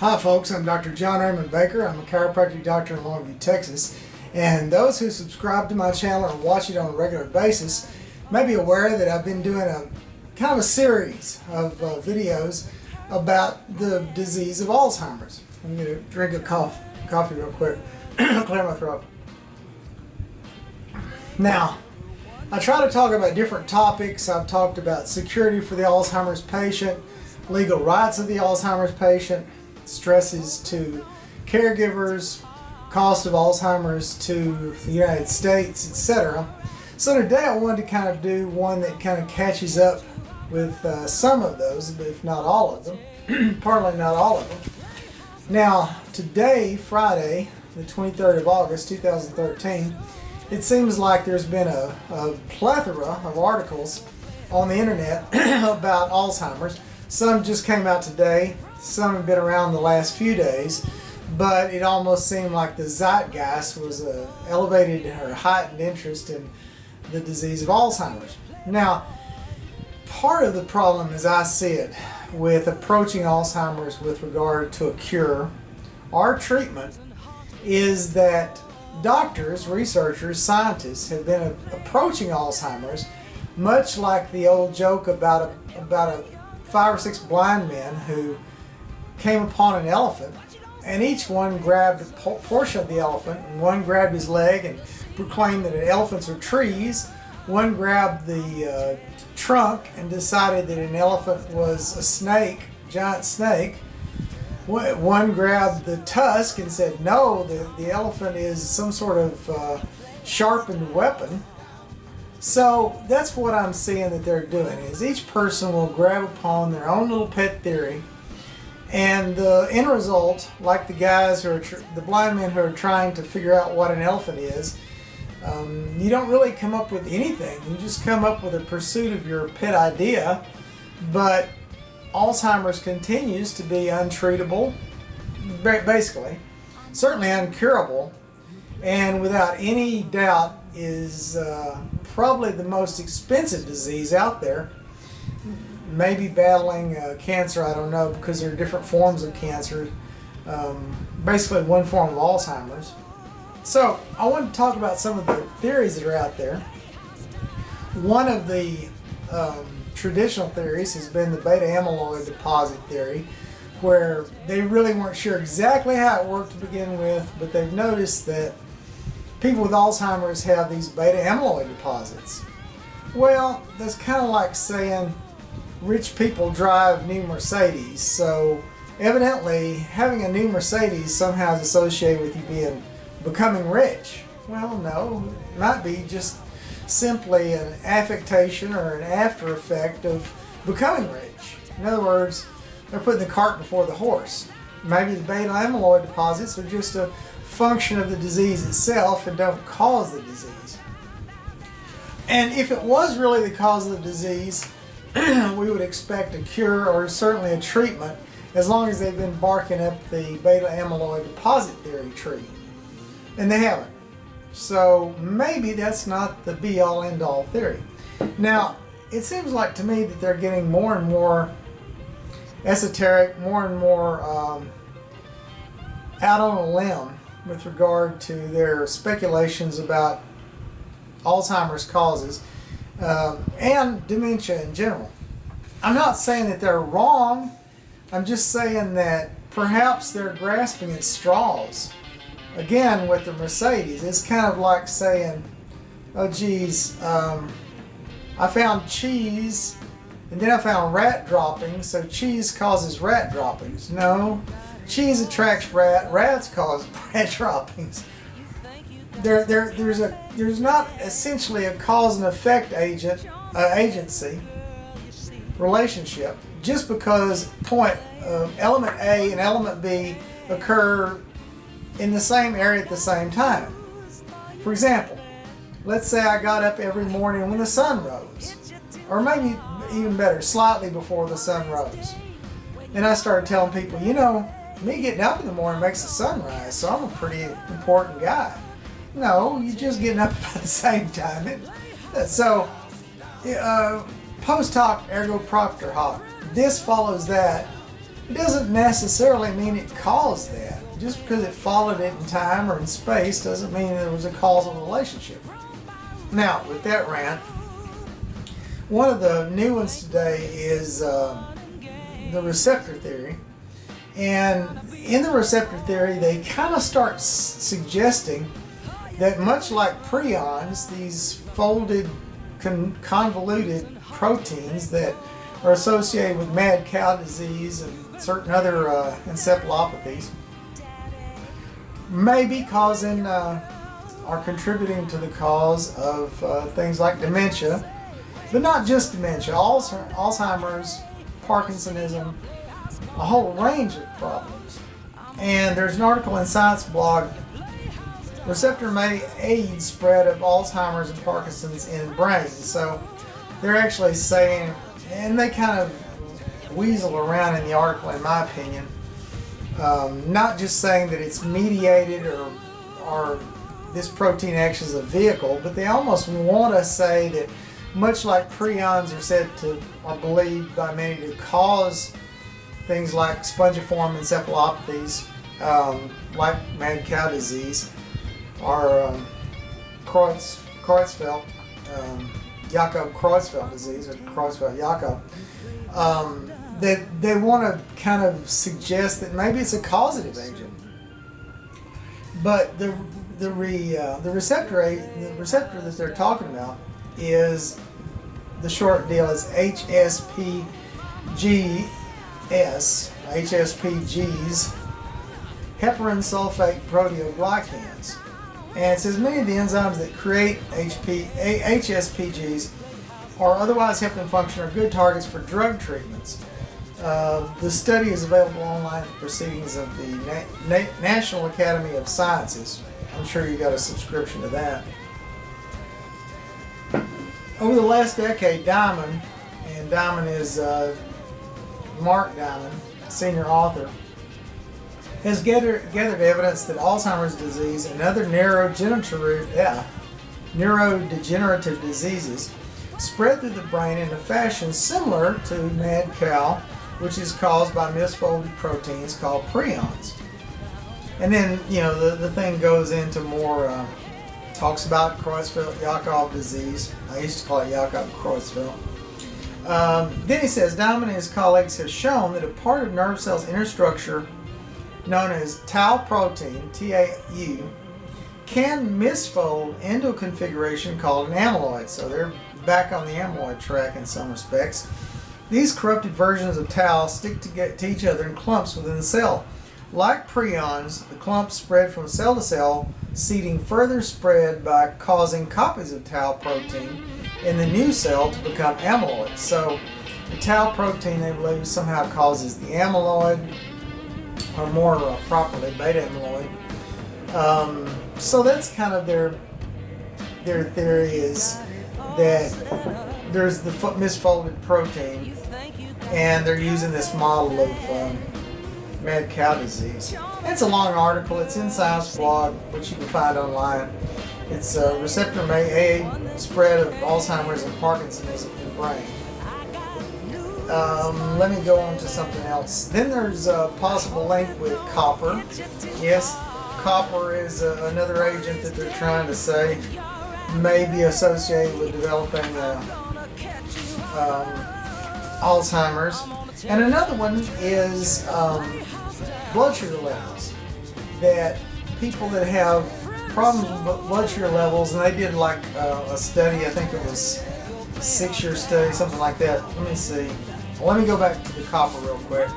Hi folks, I'm Dr. John Raymond Baker. I'm a chiropractic doctor in Longview, Texas. And those who subscribe to my channel and watch it on a regular basis may be aware that I've been doing a kind of a series of videos about the disease of Alzheimer's. I'm going to drink a coffee real quick, clear my throat. Now, I try to talk about different topics. I've talked about security for the Alzheimer's patient, legal rights of the Alzheimer's patient, stresses to caregivers, cost of Alzheimer's to the United States, etc. So today I wanted to kind of do one that kind of catches up with some of those, if not all of them, partly not all of them. Now today, Friday, the 23rd of August 2013, it seems like there's been a plethora of articles on the internet about Alzheimer's. Some just came out today. Some have been around the last few days, but it almost seemed like the zeitgeist was elevated or heightened interest in the disease of Alzheimer's. Now, part of the problem, as I see it, with approaching Alzheimer's with regard to a cure or treatment is that doctors, researchers, scientists have been approaching Alzheimer's much like the old joke about a 5 or 6 blind men who came upon an elephant, and each one grabbed a portion of the elephant, and one grabbed his leg and proclaimed that elephants are trees. One grabbed the trunk and decided that an elephant was a snake, giant snake. One grabbed the tusk and said, no, the elephant is some sort of sharpened weapon. So that's what I'm seeing that they're doing, is each person will grab upon their own little pet theory, and the end result, like the guys who are, the blind men who are trying to figure out what an elephant is, you don't really come up with anything. You just come up with a pursuit of your pet idea, but Alzheimer's continues to be untreatable, basically, certainly uncurable, and without any doubt is probably the most expensive disease out there. Maybe battling cancer, I don't know, because there are different forms of cancer. Basically one form of Alzheimer's. So I want to talk about some of the theories that are out there. One of the traditional theories has been the beta amyloid deposit theory, where they really weren't sure exactly how it worked to begin with, but they've noticed that people with Alzheimer's have these beta amyloid deposits. Well, that's kind of like saying rich people drive new Mercedes, so evidently having a new Mercedes somehow is associated with you becoming rich. Well, no, it might be just simply an affectation or an after effect of becoming rich. In other words, they're putting the cart before the horse. Maybe the beta amyloid deposits are just a function of the disease itself and don't cause the disease. And if it was really the cause of the disease, we would expect a cure or certainly a treatment, as long as they've been barking up the beta amyloid deposit theory tree. And they haven't. So maybe that's not the be-all end-all theory. Now, it seems like to me that they're getting more and more esoteric, more and more out on a limb with regard to their speculations about Alzheimer's causes and dementia in general. I'm not saying that they're wrong. I'm just saying that perhaps they're grasping at straws. Again, with the Mercedes, it's kind of like saying, oh geez, I found cheese and then I found rat droppings, so cheese causes rat droppings. No, cheese attracts rats cause rat droppings. There's not essentially a cause and effect agency relationship just because element A and element B occur in the same area at the same time. For example, let's say I got up every morning when the sun rose, or maybe even better, slightly before the sun rose, and I started telling people, you know, me getting up in the morning makes the sun rise, so I'm a pretty important guy. No, you're just getting up at the same time. So, post hoc ergo propter hoc. This follows that it doesn't necessarily mean it caused that. Just because it followed it in time or in space doesn't mean there was a causal relationship. Now, with that rant, one of the new ones today is the receptor theory. And in the receptor theory, they kind of start suggesting that much like prions, these folded, convoluted proteins that are associated with mad cow disease and certain other encephalopathies may be causing are contributing to the cause of things like dementia, but not just dementia, Alzheimer's, Parkinsonism, a whole range of problems. And there's an article in Science Blog, receptor may aid spread of Alzheimer's and Parkinson's in brains. So they're actually saying, and they kind of weasel around in the article in my opinion, not just saying that it's mediated or this protein acts as a vehicle, but they almost want to say that much like prions are said to, or believed by many to cause things like spongiform encephalopathies, like mad cow disease, or Creutzfeldt, Jakob-Creutzfeldt disease, or Creutzfeldt-Jakob, that they want to kind of suggest that maybe it's a causative agent. But the receptor that they're talking about is, the short deal is HSPGs, heparan sulfate proteoglycans. And it says many of the enzymes that create HSPGs or otherwise help them function are good targets for drug treatments. The study is available online at the proceedings of the National Academy of Sciences. I'm sure you got a subscription to that. Over the last decade, Diamond, and Diamond is Mark Diamond, senior author, has gathered evidence that Alzheimer's disease and other neurodegenerative diseases spread through the brain in a fashion similar to mad cow, which is caused by misfolded proteins called prions. And then, the thing goes into more, talks about Creutzfeldt-Jakob disease. I used to call it Jakob-Creutzfeldt. Then he says, Diamond and his colleagues have shown that a part of nerve cells' inner structure known as tau protein, TAU, can misfold into a configuration called an amyloid. So they're back on the amyloid track in some respects. These corrupted versions of tau stick to each other in clumps within the cell. Like prions, the clumps spread from cell to cell, seeding further spread by causing copies of tau protein in the new cell to become amyloid. So the tau protein, they believe, somehow causes the amyloid, or more properly, beta amyloid. So that's kind of their theory, is that there's the misfolded protein, and they're using this model of mad cow disease. It's a long article. It's in Science Blog, which you can find online. It's receptor may aid spread of Alzheimer's and Parkinsonism in the brain. Let me go on to something else. Then there's a possible link with copper. Yes, copper is another agent that they're trying to say may be associated with developing Alzheimer's. And another one is blood sugar levels. That people that have problems with blood sugar levels, and they did like a study, I think it was a 6-year study, something like that. Let me see. Let me go back to the copper real quick.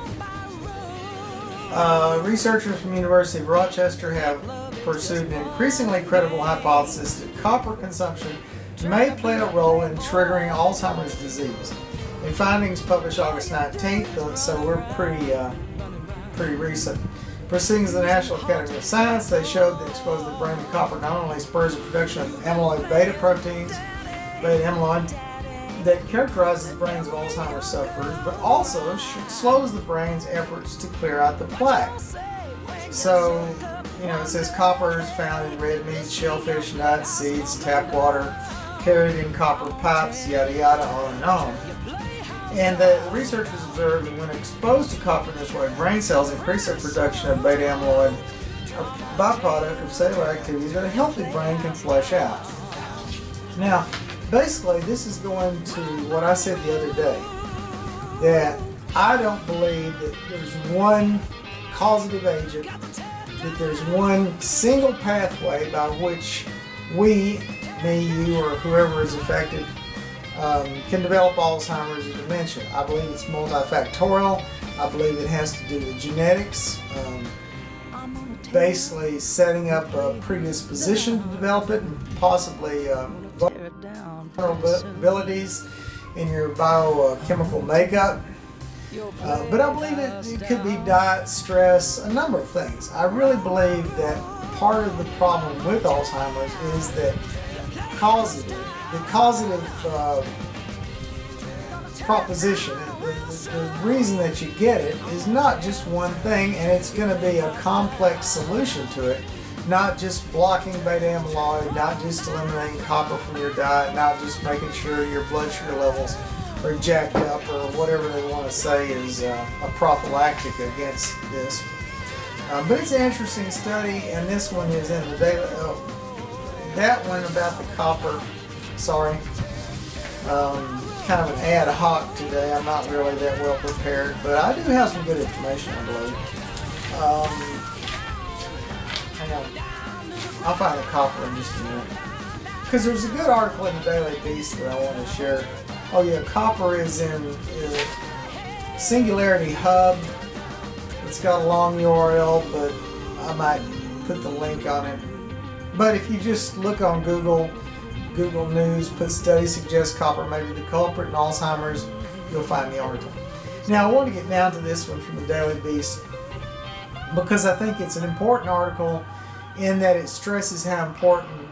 Researchers from the University of Rochester have pursued an increasingly credible hypothesis that copper consumption may play a role in triggering Alzheimer's disease. In findings published August 19th, so we're pretty recent. Proceedings of the National Academy of Science, they showed that exposure to the brain to copper not only spurs the production of amyloid beta proteins, beta amyloid, that characterizes the brains of Alzheimer's sufferers, but also slows the brain's efforts to clear out the plaques. So, it says copper is found in red meat, shellfish, nuts, seeds, tap water, carried in copper pipes, yada yada, on and on. And the researchers observed that when exposed to copper in this way, brain cells increase their production of beta amyloid, a byproduct of cellular activity that a healthy brain can flush out. Now, basically, this is going to what I said the other day, that I don't believe that there's one causative agent, that there's one single pathway by which we, me, you, or whoever is affected can develop Alzheimer's or dementia. I believe it's multifactorial. I believe it has to do with genetics, basically setting up a predisposition to develop it, and possibly vulnerabilities in your biochemical makeup. But I believe it could be diet, stress, a number of things. I really believe that part of the problem with Alzheimer's is that the causative proposition, the reason that you get it is not just one thing, and it's going to be a complex solution to it. Not just blocking beta amyloid, not just eliminating copper from your diet, not just making sure your blood sugar levels are jacked up, or whatever they want to say is a prophylactic against this. But it's an interesting study, and this one is in the daily. That one about the copper, sorry, kind of an ad hoc today. I'm not really that well prepared, but I do have some good information, I believe. Hang on. I'll find the copper in just a minute. Because there's a good article in the Daily Beast that I want to share. Oh yeah, copper is in Singularity Hub. It's got a long URL, but I might put the link on it. But if you just look on Google News, put study suggests copper may be the culprit in Alzheimer's, you'll find the article. Now I want to get down to this one from the Daily Beast because I think it's an important article in that it stresses how important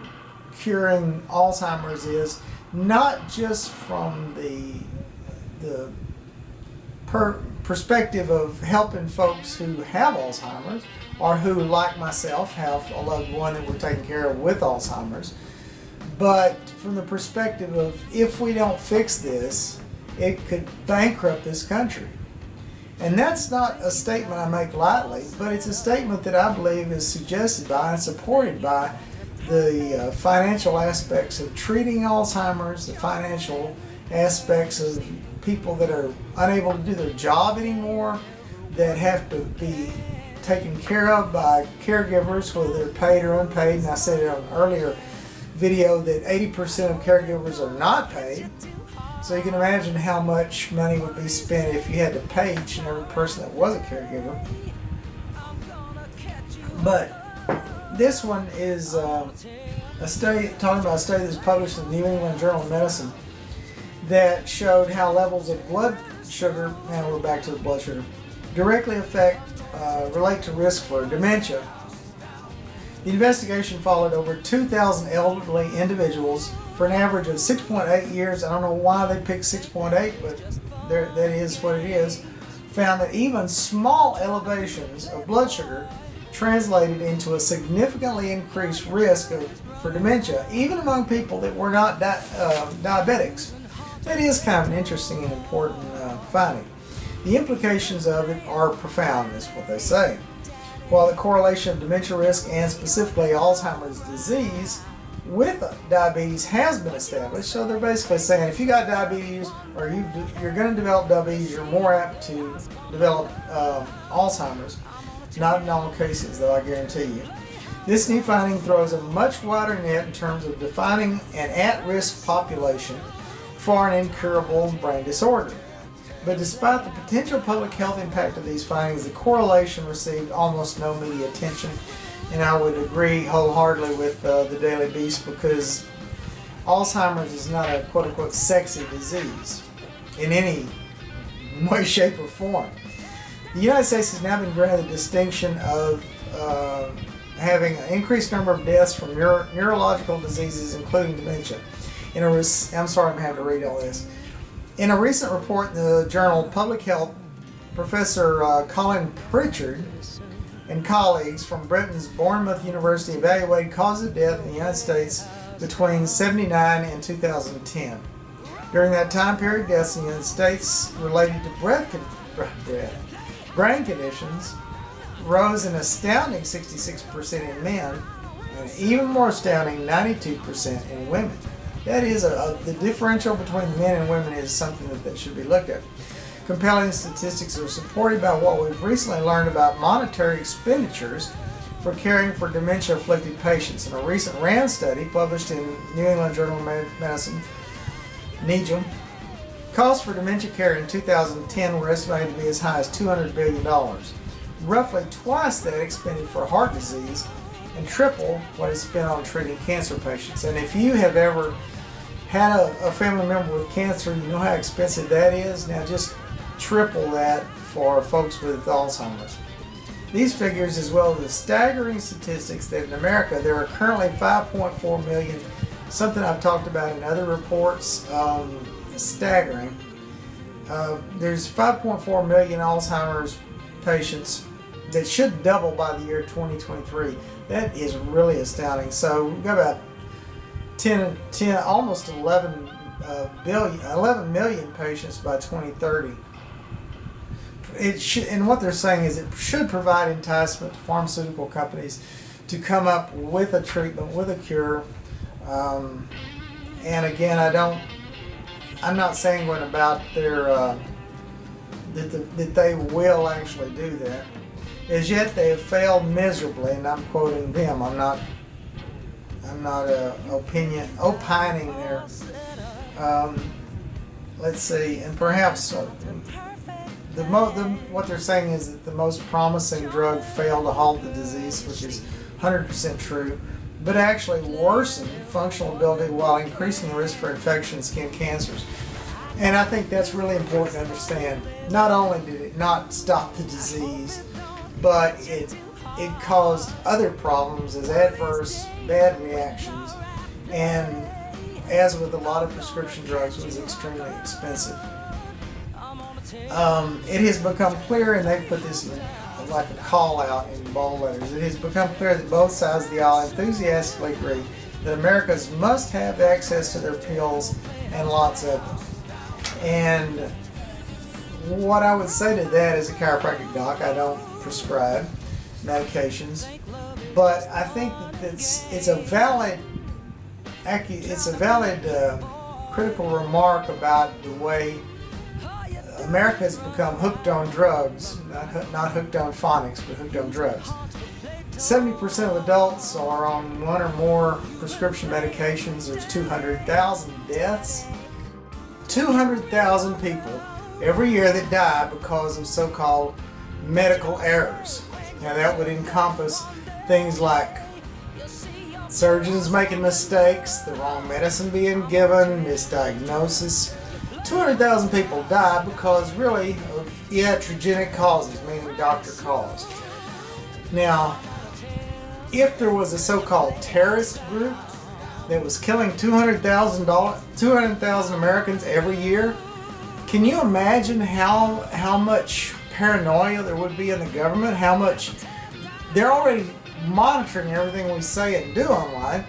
curing Alzheimer's is, not just from the perspective of helping folks who have Alzheimer's or who, like myself, have a loved one that we're taking care of with Alzheimer's, but from the perspective of if we don't fix this, it could bankrupt this country. And that's not a statement I make lightly, but it's a statement that I believe is suggested by and supported by the financial aspects of treating Alzheimer's, the financial aspects of people that are unable to do their job anymore, that have to be taken care of by caregivers, whether they're paid or unpaid. And I said in an earlier video that 80% of caregivers are not paid. So you can imagine how much money would be spent if you had to pay each and every person that was a caregiver. But this one is a study, talking about a study that was published in the New England Journal of Medicine that showed how levels of blood sugar, and we're back to the blood sugar, directly relate to risk for dementia. The investigation followed over 2,000 elderly individuals for an average of 6.8 years. I don't know why they picked 6.8, but that is what it is. Found that even small elevations of blood sugar translated into a significantly increased risk for dementia, even among people that were not diabetics. That is kind of an interesting and important finding. The implications of it are profound, is what they say. While the correlation of dementia risk and specifically Alzheimer's disease with diabetes has been established, so they're basically saying if you got diabetes or you're going to develop diabetes, you're more apt to develop Alzheimer's. Not in all cases, though, I guarantee you. This new finding throws a much wider net in terms of defining an at-risk population for an incurable brain disorder. But despite the potential public health impact of these findings, the correlation received almost no media attention. And I would agree wholeheartedly with the Daily Beast, because Alzheimer's is not a quote-unquote sexy disease in any way, shape, or form. The United States has now been granted the distinction of having an increased number of deaths from neurological diseases, including dementia. I'm sorry I'm having to read all this. In a recent report in the journal Public Health, Professor Colin Pritchard and colleagues from Britain's Bournemouth University evaluated causes of death in the United States between 1979 and 2010. During that time period, deaths in the United States related to brain conditions rose an astounding 66% in men, and even more astounding 92% in women. That is, the differential between men and women is something that should be looked at. Compelling statistics are supported by what we've recently learned about monetary expenditures for caring for dementia-afflicted patients. In a recent RAND study published in New England Journal of Medicine, NEJM, costs for dementia care in 2010 were estimated to be as high as $200 billion, roughly twice that expended for heart disease and triple what is spent on treating cancer patients. And if you have ever had a family member with cancer, you know how expensive that is. Now just triple that for folks with Alzheimer's. These figures, as well as the staggering statistics that in America there are currently 5.4 million, something I've talked about in other reports, staggering. There's 5.4 million Alzheimer's patients that should double by the year 2023. That is really astounding. So we've got about 11 million patients by 2030. And what they're saying is it should provide enticement to pharmaceutical companies to come up with a treatment, with a cure. And again, I'm not sanguine about their that they will actually do that. As yet, they have failed miserably, and I'm quoting them. I'm not opining there. Let's see, and perhaps what they're saying is that the most promising drug failed to halt the disease, which is 100% true, but actually worsened functional ability while increasing the risk for infection and skin cancers. And I think that's really important to understand. Not only did it not stop the disease, but it caused other problems as adverse bad reactions, and as with a lot of prescription drugs, was extremely expensive. It has become clear, and they put this in like a call out in bold letters, it has become clear that both sides of the aisle enthusiastically agree that Americans must have access to their pills, and lots of them. And what I would say to that as a chiropractic doc, I don't prescribe medications, but I think that it's a valid critical remark about the way America has become hooked on drugs, not hooked on phonics, but hooked on drugs. 70% of adults are on one or more prescription medications. There's 200,000 deaths. 200,000 people every year that die because of so-called medical errors. Now that would encompass things like surgeons making mistakes, the wrong medicine being given, misdiagnosis. 200,000 people die because really of iatrogenic causes, meaning doctor caused. Now, if there was a so-called terrorist group that was killing 200,000 Americans every year, can you imagine how much paranoia there would be in the government? How much they're already monitoring everything we say and do online,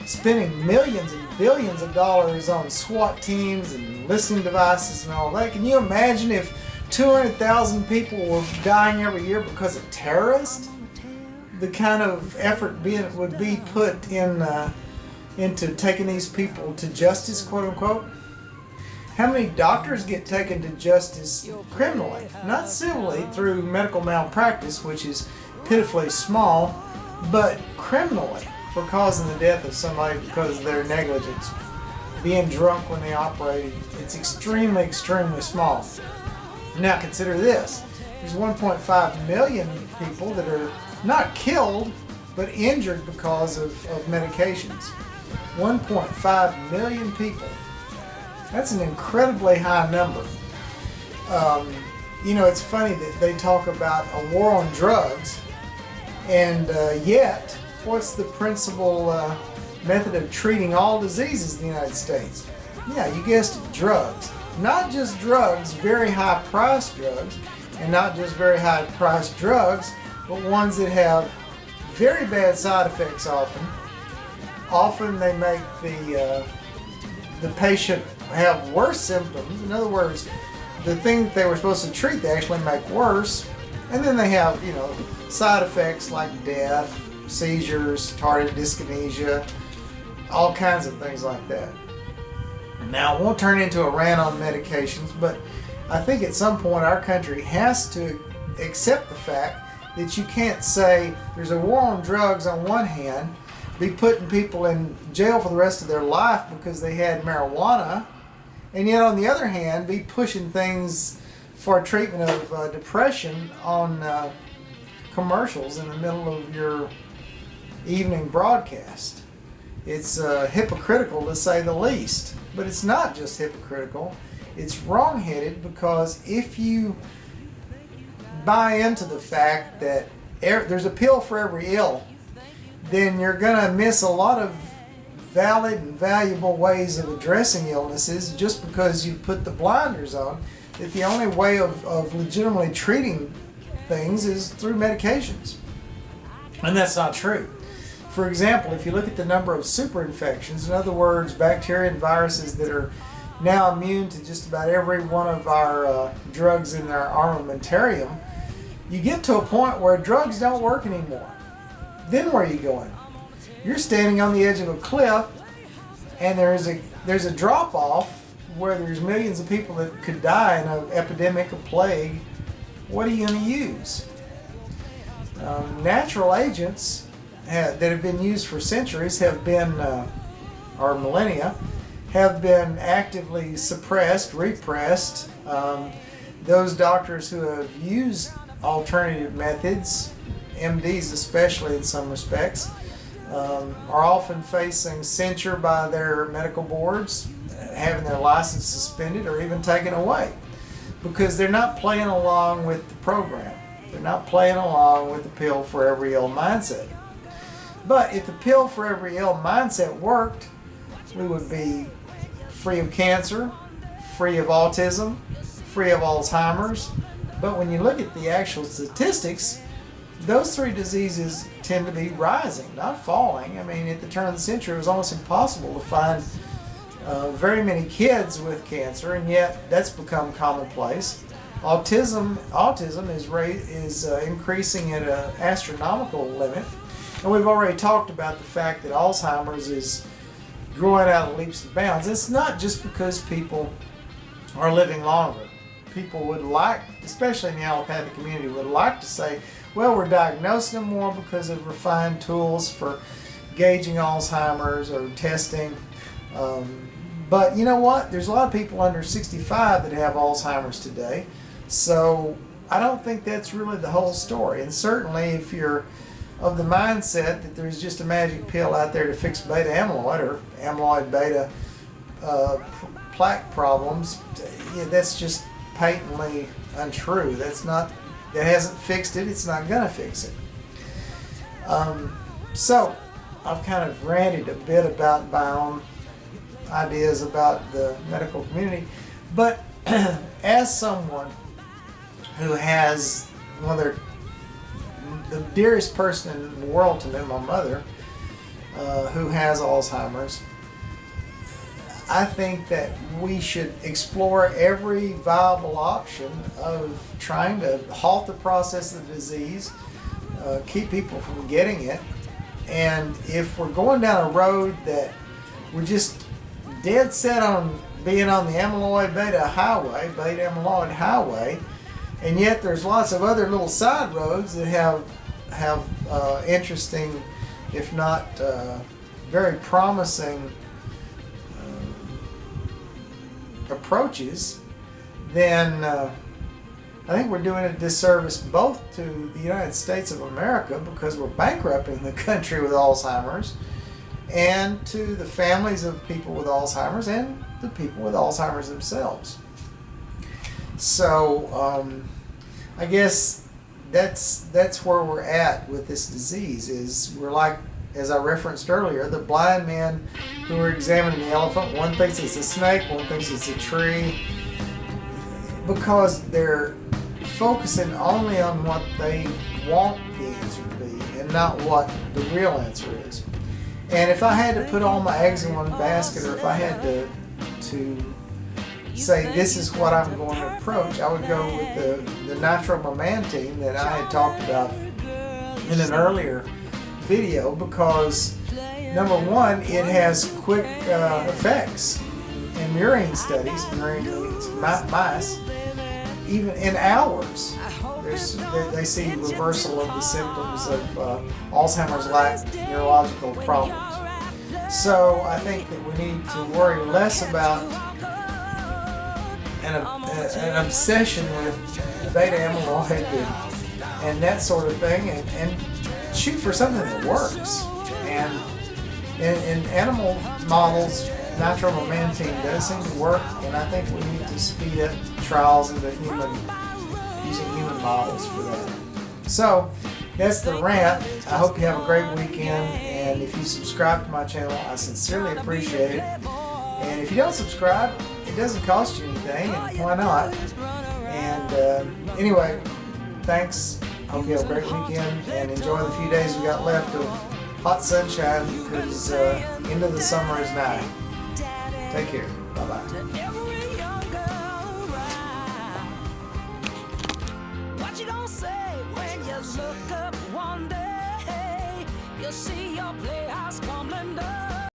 spending millions and billions of dollars on SWAT teams and listening devices and all that. Can you imagine if 200,000 people were dying every year because of terrorists? The kind of effort would be put into taking these people to justice, quote unquote. How many doctors get taken to justice criminally, not civilly through medical malpractice, which is pitifully small, but criminally for causing the death of somebody because of their negligence, being drunk when they operated? It's extremely, extremely small. Now consider this. There's 1.5 million people that are not killed, but injured because of medications. 1.5 million people. That's an incredibly high number. It's funny that they talk about a war on drugs, and yet, what's the principal method of treating all diseases in the United States? Yeah, you guessed it, drugs. Not just drugs, very high-priced drugs, and not just very high-priced drugs, but ones that have very bad side effects often. Often they make the patient have worse symptoms. In other words, the thing that they were supposed to treat, they actually make worse. And then they have, side effects like death, seizures, tardive dyskinesia, all kinds of things like that. Now, it won't turn into a rant on medications, but I think at some point our country has to accept the fact that you can't say there's a war on drugs on one hand, be putting people in jail for the rest of their life because they had marijuana, and yet on the other hand be pushing things for treatment of depression on commercials in the middle of your evening broadcast. It's hypocritical to say the least, but it's not just hypocritical, it's wrong-headed, because if you buy into the fact that there's a pill for every ill, then you're going to miss a lot of valid and valuable ways of addressing illnesses just because you put the blinders on that the only way of legitimately treating things is through medications. And that's not true. For example, if you look at the number of superinfections, in other words, bacteria and viruses that are now immune to just about every one of our drugs in our armamentarium, you get to a point where drugs don't work anymore. Then where are you going? You're standing on the edge of a cliff, and there's a drop-off where there's millions of people that could die in an epidemic of plague. What are you going to use? Natural agents that have been used for centuries have been, or millennia, have been actively suppressed, repressed. Those doctors who have used alternative methods, MDs especially in some respects, are often facing censure by their medical boards, having their license suspended or even taken away, because they're not playing along with the program. They're not playing along with the pill for every ill mindset. But if the pill for every ill mindset worked, we would be free of cancer, free of autism, free of Alzheimer's. But when you look at the actual statistics, those three diseases tend to be rising, not falling. I mean, at the turn of the century, it was almost impossible to find very many kids with cancer, and yet that's become commonplace. Autism is increasing at an astronomical limit, and we've already talked about the fact that Alzheimer's is growing out of leaps and bounds. It's not just because people are living longer. People would like, especially in the allopathic community, would like to say, well, we're diagnosing them more because of refined tools for gauging Alzheimer's or testing. But you know what? There's a lot of people under 65 that have Alzheimer's today. So I don't think that's really the whole story. And certainly if you're of the mindset that there's just a magic pill out there to fix beta amyloid or amyloid beta plaque problems, that's just patently untrue. That hasn't fixed it. It's not going to fix it. So I've kind of ranted a bit about my own ideas about the medical community, but as someone who has the dearest person in the world to me, my mother, who has Alzheimer's, I think that we should explore every viable option of trying to halt the process of the disease, keep people from getting it. And if we're going down a road that we're just dead set on being on the amyloid beta amyloid highway, and yet there's lots of other little side roads that have interesting, if not very promising approaches, then I think we're doing a disservice both to the United States of America, because we're bankrupting the country with Alzheimer's, and to the families of people with Alzheimer's and the people with Alzheimer's themselves. So I guess that's where we're at with this disease. Is we're like, as I referenced earlier, the blind men who are examining the elephant. One thinks it's a snake, one thinks it's a tree, because they're focusing only on what they want the answer to be and not what the real answer is. And if I had to put all my eggs in one basket, or if I had to say this is what I'm going to approach, I would go with the nitromamantine that I had talked about in an earlier video, because number one, it has quick effects. In murine studies, murine means mice, even in hours, they see reversal of the symptoms of Alzheimer's-like neurological problems. So I think that we need to worry less about an obsession with beta amyloid and that sort of thing, and shoot for something that works. And in animal models, nitromamantine does seem to work, and I think we need to speed up trials into using human models for that. So that's the rant. I hope you have a great weekend, and if you subscribe to my channel, I sincerely appreciate it. And if you don't subscribe, it doesn't cost you anything, and why not? And anyway, thanks. Hope you have a great weekend, and enjoy the few days we got left of hot sunshine, because end of the summer is nigh. Take care. Bye-bye. What you gonna say when you look up one day? You'll see your playhouse coming down.